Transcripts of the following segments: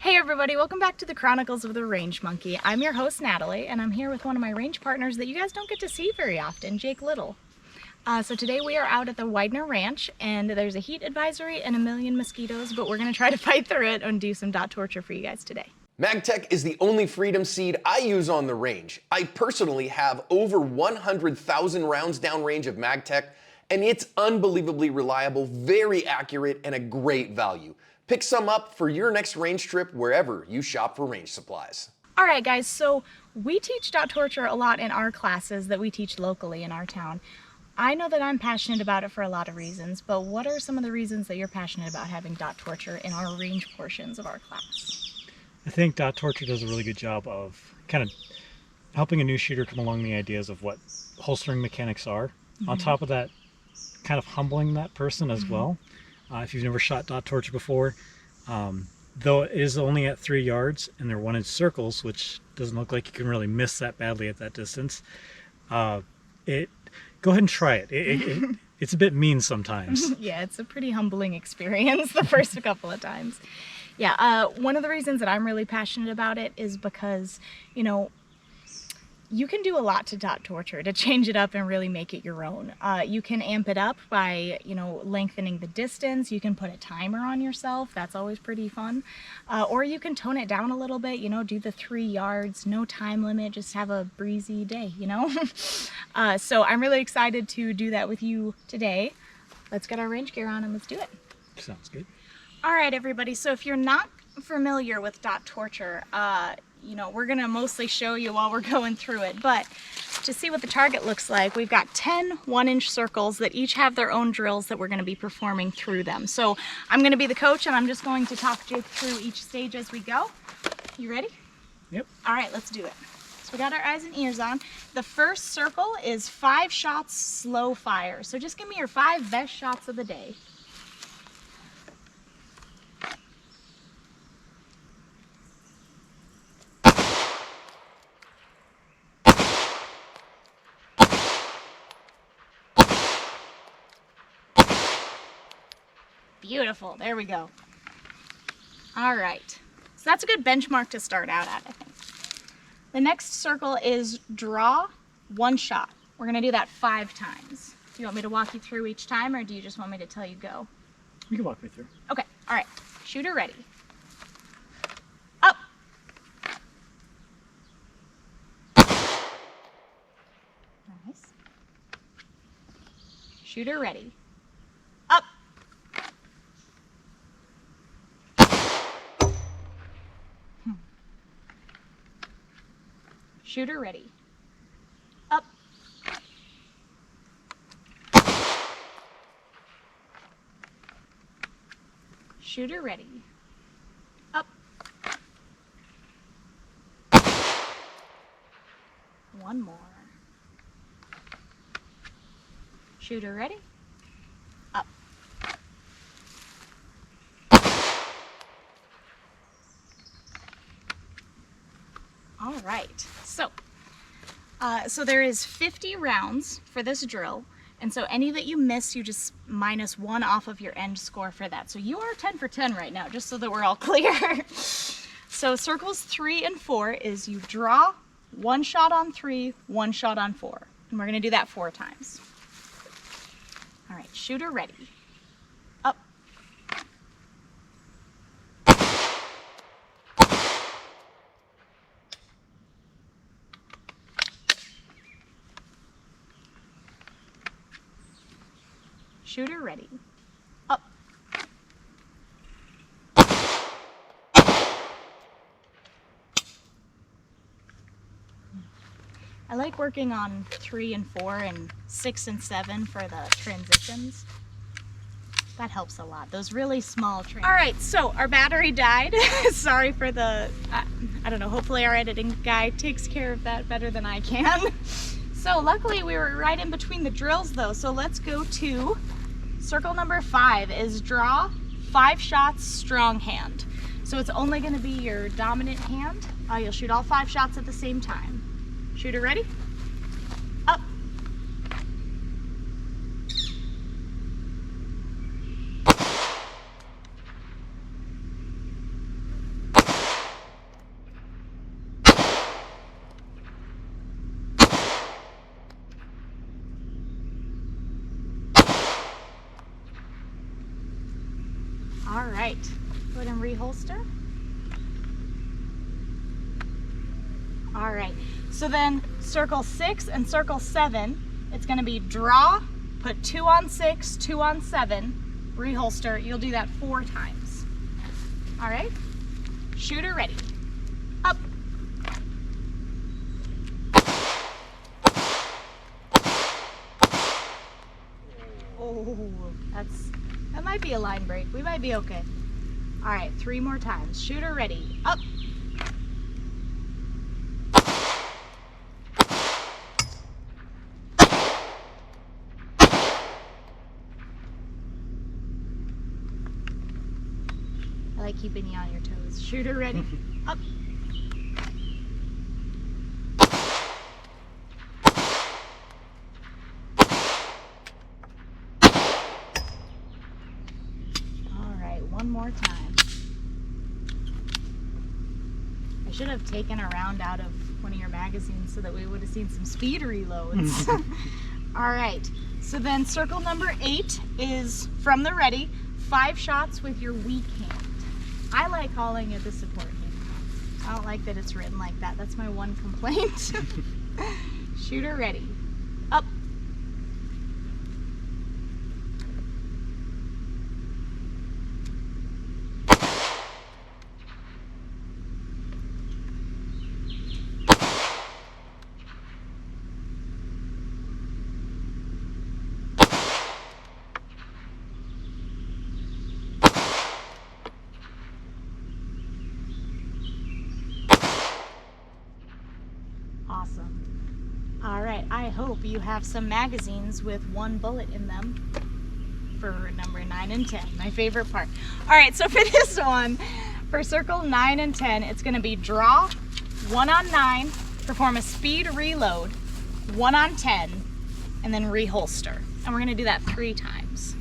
Hey everybody, welcome back to the Chronicles of the Range Monkey. I'm your host Natalie, and I'm here with one of my range partners that you guys don't get to see very often, Jake Little. So today we are out at the Widener Ranch, and there's a heat advisory and a million mosquitoes, but we're going to try to fight through it and do some dot torture for you guys today. MagTech is the only freedom seed I use on the range. I personally have over 100,000 rounds downrange of MagTech, and it's unbelievably reliable, very accurate, and a great value. Pick some up for your next range trip wherever you shop for range supplies. Alright guys, so we teach dot torture a lot in our classes that we teach locally in our town. I know that I'm passionate about it for a lot of reasons, but what are some of the reasons that you're passionate about having dot torture in our range portions of our class? I think dot torture does a really good job of kind of helping a new shooter come along the ideas of what holstering mechanics are. On top of that, kind of humbling that person as well. If you've never shot dot torture before, though it is only at 3 yards and they're 1-inch circles, which doesn't look like you can really miss that badly at that distance, go ahead and try it. It's a bit mean sometimes. Yeah, it's a pretty humbling experience the first couple of times. Yeah, one of the reasons that I'm really passionate about it is because, you know, you can do a lot to dot torture to change it up and really make it your own. You can amp it up by, you know, lengthening the distance. You can put a timer on yourself. That's always pretty fun. Or you can tone it down a little bit, you know, do the 3 yards, no time limit, just have a breezy day, you know? So I'm really excited to do that with you today. Let's get our range gear on and let's do it. Sounds good. All right, everybody. So if you're not familiar with dot torture, you know, we're gonna mostly show you while we're going through it, but to see what the target looks like, we've got 10 1-inch circles that each have their own drills that we're gonna be performing through them. So I'm gonna be the coach and I'm just going to talk Jake through each stage as we go. You ready? Yep. All right, let's do it. So we got our eyes and ears on. The first circle is 5 shots slow fire. So just give me your 5 best shots of the day. Beautiful, there we go. All right, so that's a good benchmark to start out at, I think. The next circle is draw 1 shot. We're gonna do that 5 times. Do you want me to walk you through each time, or do you just want me to tell you go? You can walk me through. Okay, all right, shooter ready. Up. Nice. Shooter ready. Up. Shooter ready. Up. Shooter ready. Up. One more. Shooter ready. Up. All right, so there is 50 rounds for this drill, and so any that you miss, you just -1 off of your end score for that. So you are 10 for 10 right now, just so that we're all clear. So circles 3 and 4 is you draw 1 shot on 3, 1 shot on 4, and we're gonna do that 4 times. All right, shooter ready. Up. Shooter ready. Up. I like working on 3 and 4 and 6 and 7 for the transitions. That helps a lot. Those really small transitions. All right, so our battery died. Sorry for the, I don't know, hopefully our editing guy takes care of that better than I can. So luckily we were right in between the drills though, so let's go to circle number 5 is draw 5 shots strong hand. So it's only going to be your dominant hand. You'll shoot all 5 shots at the same time. Shooter ready? Up. right, go ahead and reholster. All right, so then circle 6 and circle 7, it's gonna be draw, put 2 on 6, 2 on 7, reholster. You'll do that 4 times. All right, shooter ready. Up. Oh, that might be a line break. We might be okay. All right, 3 more times. Shooter ready. Up. I like keeping you on your toes. Shooter ready. Up. All right, one more time. I should have taken a round out of one of your magazines so that we would have seen some speed reloads. All right, so then circle number 8 is from the ready, 5 shots with your weak hand. I like calling it the support hand. I don't like that it's written like that. That's my one complaint. Shooter ready. Up. Awesome. All right, I hope you have some magazines with 1 bullet in them for number 9 and 10, my favorite part. All right, so for this one, for circle 9 and 10, it's gonna be draw, 1 on 9, perform a speed reload, 1 on 10, and then reholster. And we're gonna do that 3 times.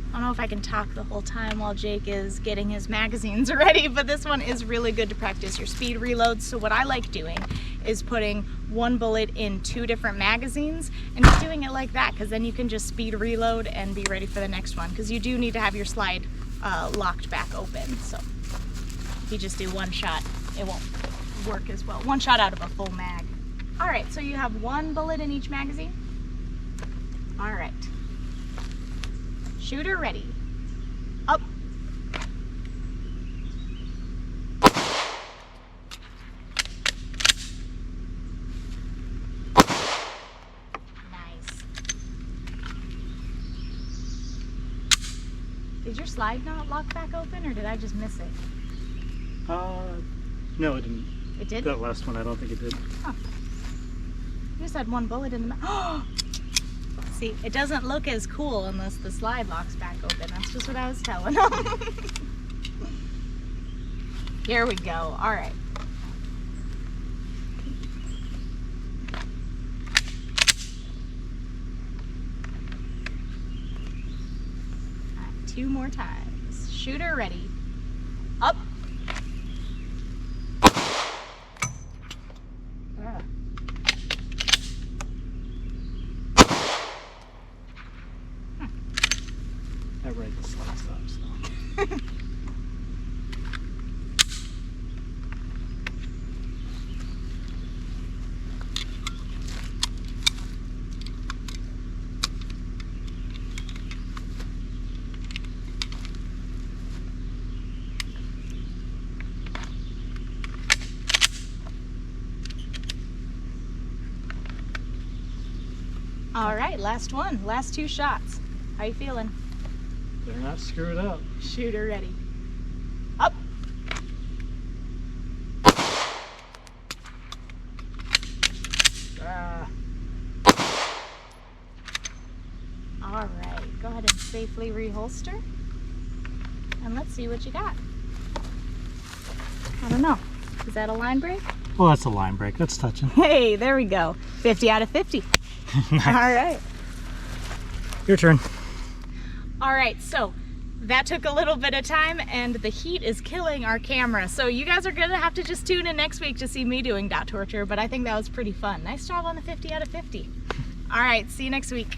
I don't know if I can talk the whole time while Jake is getting his magazines ready, but this one is really good to practice your speed reloads. So what I like doing is putting 1 bullet in 2 different magazines and just doing it like that, because then you can just speed reload and be ready for the next one, because you do need to have your slide locked back open. So if you just do 1 shot, it won't work as well. 1 shot out of a full mag. All right, so you have 1 bullet in each magazine. All right. Shooter ready. Up. Nice. Did your slide not lock back open, or did I just miss it? No, it didn't. It did? That last one, I don't think it did. Oh. You just had 1 bullet in the See, it doesn't look as cool unless the slide locks back open. That's just what I was telling them. Here we go. All right. All right, 2 more times. Shooter ready. Up. Right, the slide stops now. All right, last one. Last 2 shots. How you feeling? Better not screw it up. Shooter ready. Up. All right, go ahead and safely reholster. And let's see what you got. I don't know. Is that a line break? Well, that's a line break. That's touching. Hey, there we go. 50 out of 50. Nice. All right. Your turn. All right, so that took a little bit of time, and the heat is killing our camera. So you guys are gonna have to just tune in next week to see me doing dot torture, but I think that was pretty fun. Nice job on the 50 out of 50. All right, see you next week.